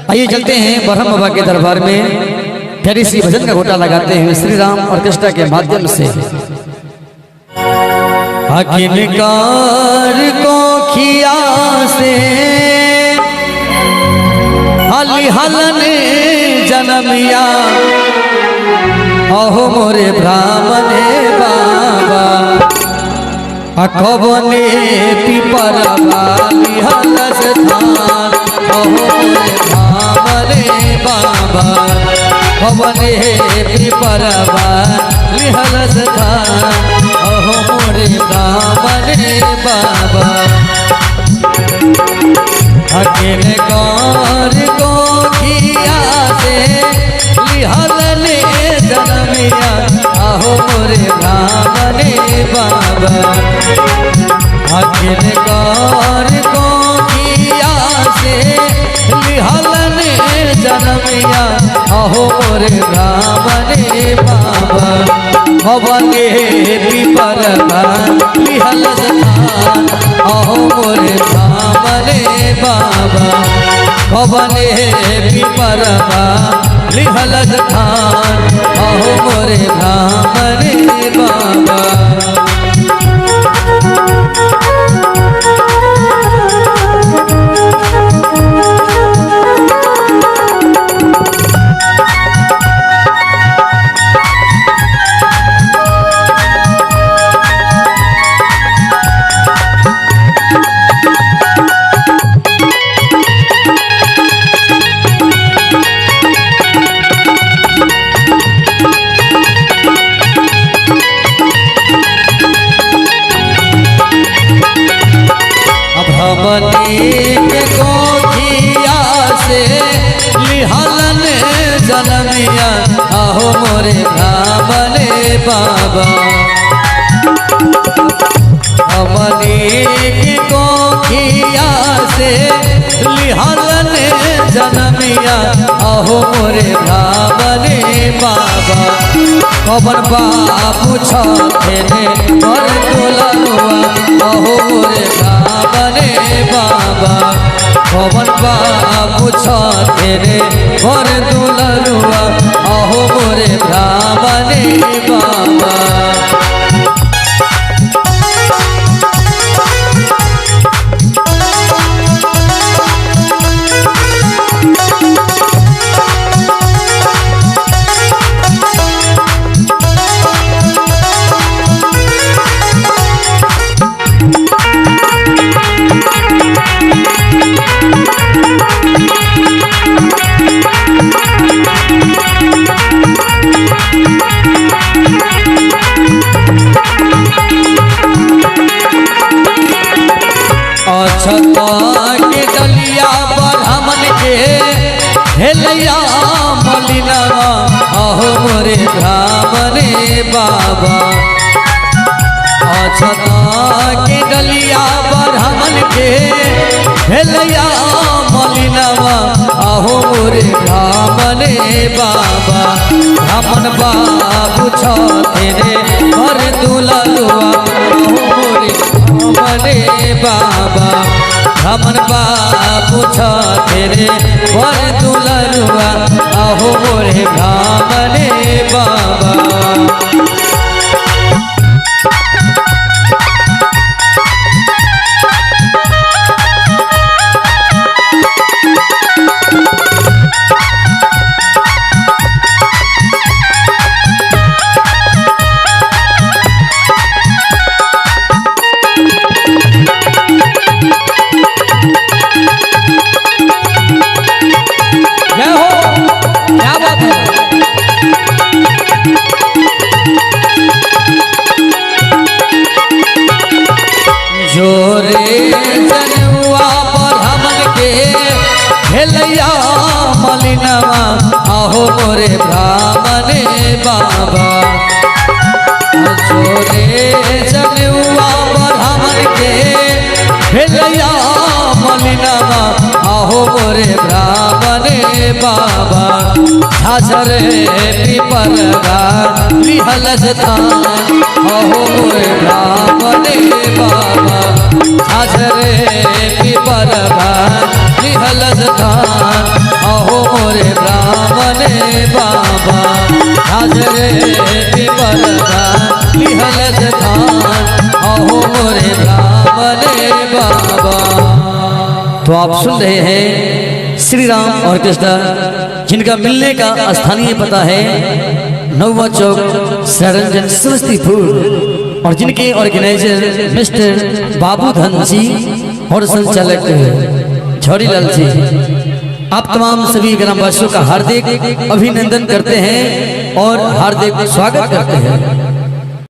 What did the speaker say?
आइए चलते हैं ब्रह्म बाबा के दरबार में प्यारी सी भजन का घोटा लगाते हैं श्री राम ऑर्केस्ट्रा के माध्यम से। आखिरकार को खिया से हली हलन जनमिया अहो मोरे ब्राह्मणे बाबा अखबने पिपर वाली हलस थान अहो मोरे ब्राह्मणे बाबा अखबने पिपर वाली हलस थान अहो मोरे ब्राह्मणे बाबा। अखिल कौर को किया से लिहलने जनमिया अहो मोरे ब्राह्मणे बाबा। अखिल कौर को किया से लिहलने जनमिया अहो मोरे ब्राह्मणे बाबा। भवने पिपर लिहल स्थान अहो मोरे ब्राह्मणे बाबा। भवने पिपर लिहल स्थान अहो मोरे ब्राह्मणे बाबा। को खिया से लिहलन जनमिया अहो मोरे ब्राह्मणे बाबा। अमनी को खिया से लिहलन जनमिया अहो मोरे ब्राह्मणे बाबा। कवन बापू छेने पर दुलनुआ अहो मोरे ब्राह्मणे बाबा। कवन बापू छेने पर दुलनुआ अहो मोरे ब्राह्मणे बाबा। छता के डलिया ब्राह्मण के हेलैया मलिनवा अहो मोरे ब्राह्मणे बाबा। छता के डलिया ब्राह्मण के हेलैया मलिनवा अहो मोरे ब्राह्मणे बाबा। ब्राह्मण बाबू छेने पर दुलनुआ अहो मोरे ब्राह्मणे बाबा। ब्राह्मण बाबू छेने पर दुलनुआ अहो मोरे ब्राह्मणे बाबा। जोरे जनुआ ब्राह्मण के हेलैया मलिनवा अहो मोरे ब्राह्मणे बाबा। जोरे जनुआ ब्राह्मण के हेलैया मलिनवा अहो मोरे ब्राह्मणे बाबा। झाझर पिपर लिहल स्थान अहो मोरे ब्राह्मणे बाबा। झाझर पिपर लिहल स्थान मोरे ब्राह्मणे बाबा। तो आप सुन रहे हैं श्री राम ऑर्केस्ट्रा, जिनका मिलने का स्थानीय पता है नौवा चौक, सरंजन, समस्तीपुर, और जिनके ऑर्गेनाइजर मिस्टर बाबू धन जी और संचालक झौरीलाल जी। आप तमाम सभी ग्रामवासियों का हार्दिक अभिनंदन करते हैं और हार्दिक स्वागत करते हैं।